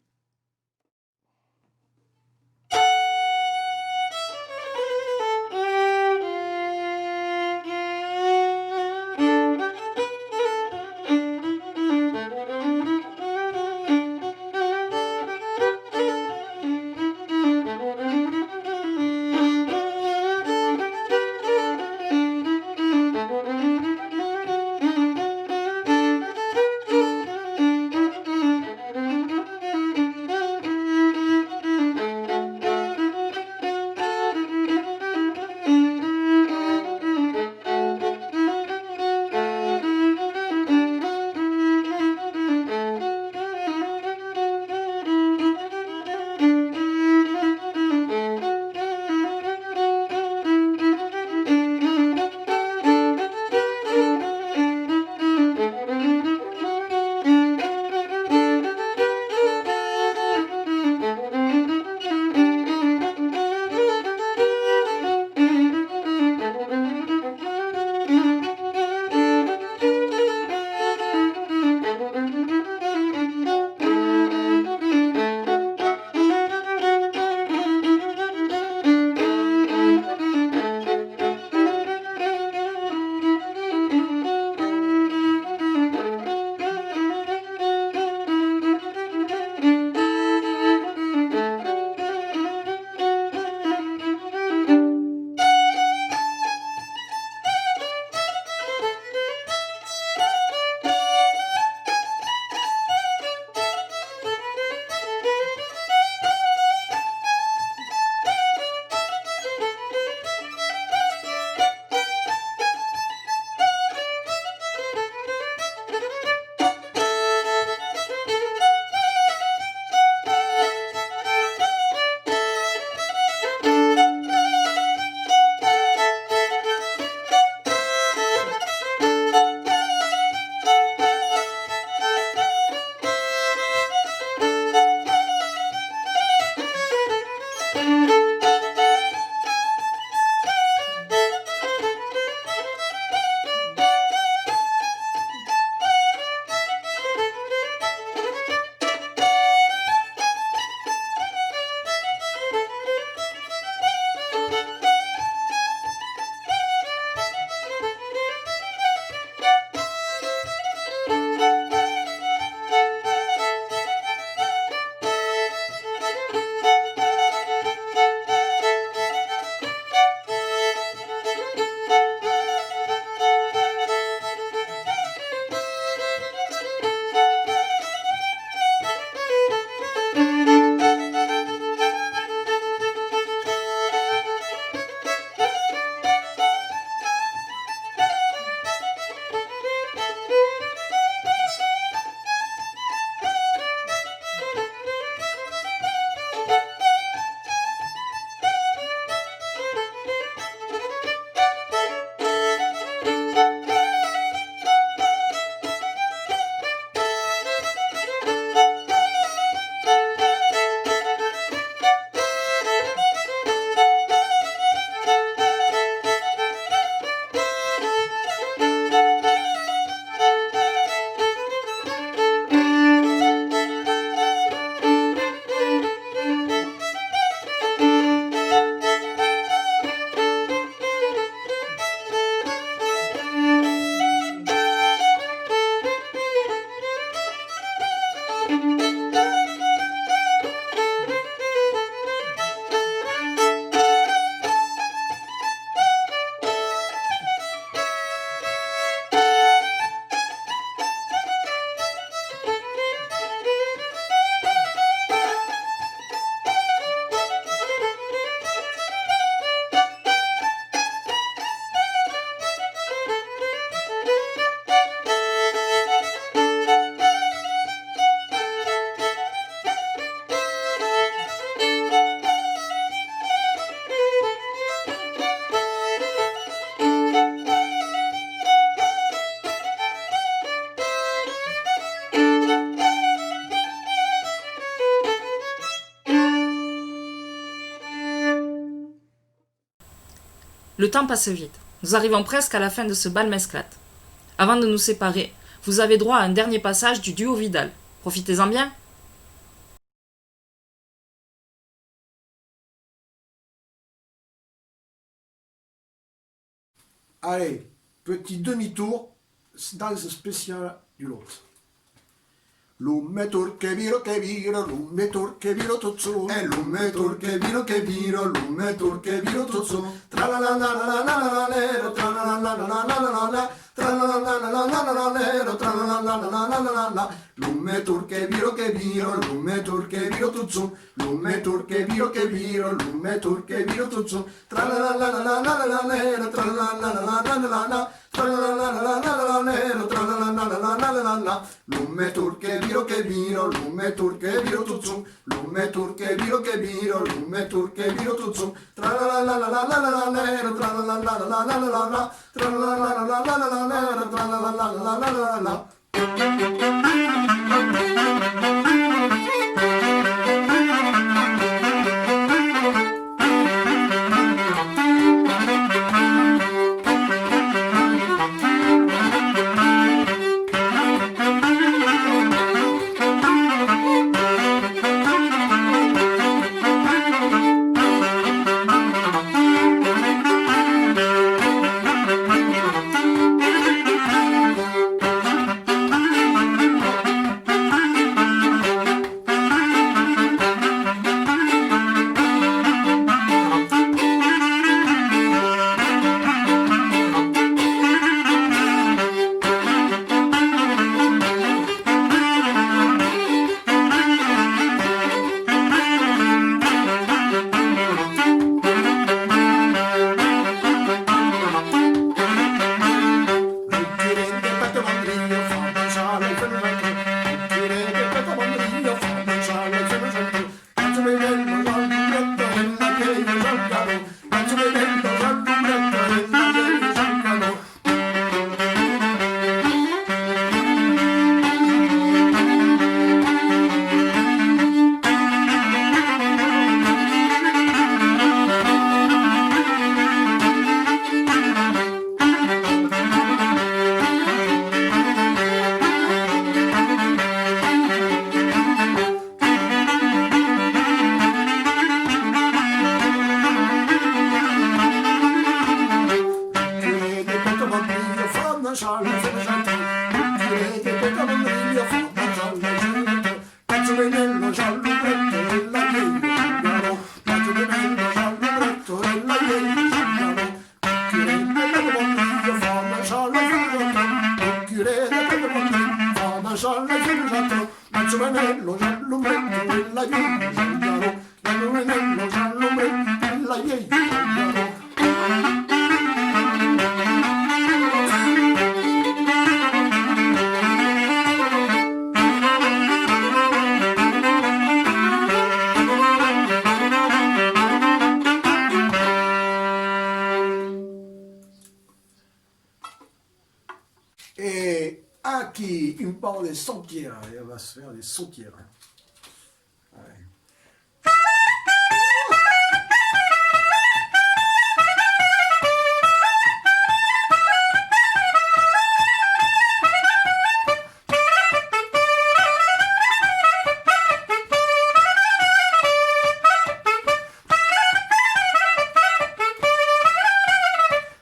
S1: Le temps passe vite. Nous arrivons presque à la fin de ce bal mesclate. Avant de nous séparer, vous avez droit à un dernier passage du duo Vidal. Profitez-en bien.
S5: Allez, petit demi-tour, danse spéciale du Lot. Lume turche viro che viro, lume turche viro tozzo, e lume turche viro che viro, lume turche viro tozzo, tra la la la la la la la nero, tra la la la la la la la la, tra la la la la la la la nero, tra la la la la la la la la, lume turche viro che viro, lume turche viro tozzo, lume turche viro che viro, lume turche viro tozzo, tra la la la la la la la nero, tra la la la la la la la, tra la la la la la la nero, tra la la la la la la la, lume turche viro che viro, lume turche viro tuzzu, lume turche viro che viro, lume turche viro tuzzu, tra la la la la la la la nero, tra la la la la la la la la, tra la la la la la la la nero, tra la la la la la la la la. Et Aki, une parole des sautières, et on va se faire des sautières. Ouais.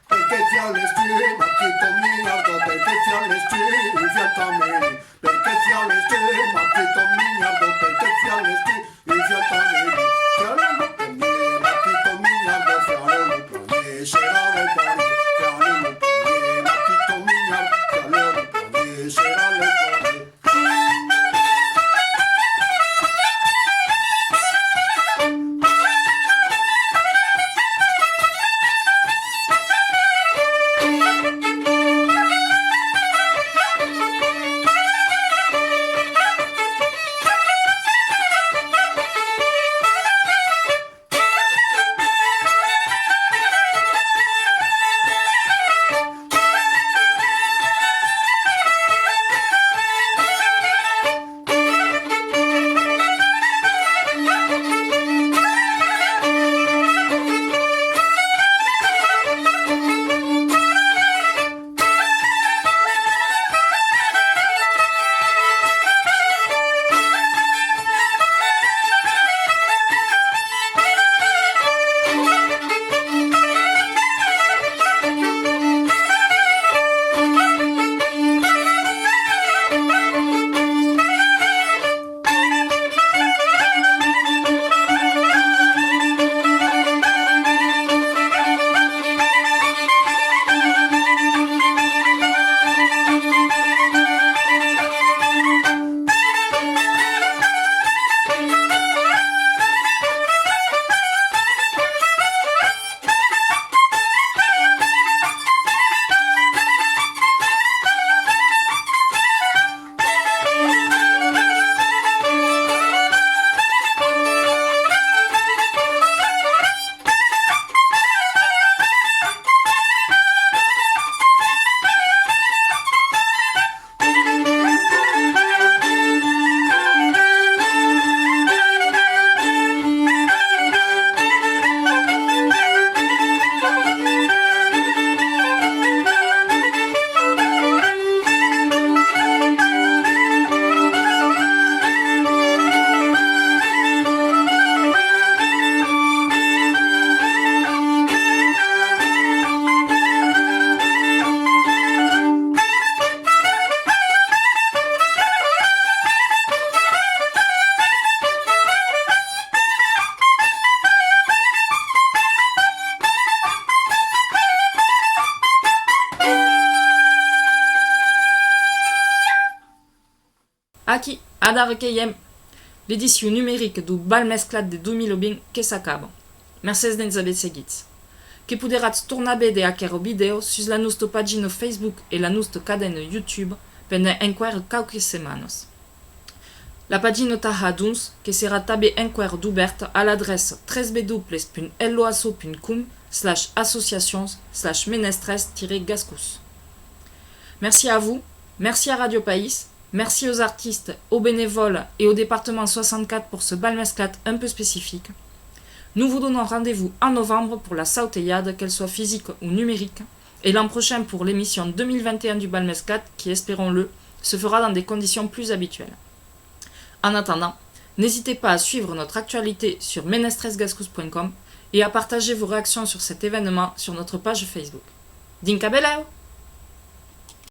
S5: Perché fiales tu, ma chi ti mi perché fiales tu, fiatami, perché fiales tu, ma chi ti
S1: Aki, adar keiem. L'édition numérique du bal mesclat de 2020 que s'acaba. Mercedes d'Elizabeth Seguitz. Que poderats tornabe de hacker video sus la nostra pagina Facebook et la nostra cadena YouTube pendant enquer quelques semanas. La pagina taha doncs, que sera tabe enquer d'ouverte à l'adresse www.loasso.com/associations/menestres-gascous. Merci à vous, merci à Radio País, merci aux artistes, aux bénévoles et au département 64 pour ce bal mesclat un peu spécifique. Nous vous donnons rendez-vous en novembre pour la Sauteyade, qu'elle soit physique ou numérique, et l'an prochain pour l'émission 2021 du bal mesclat qui, espérons-le, se fera dans des conditions plus habituelles. En attendant, n'hésitez pas à suivre notre actualité sur menestresgascous.com et à partager vos réactions sur cet événement sur notre page Facebook. Dinka Beleo!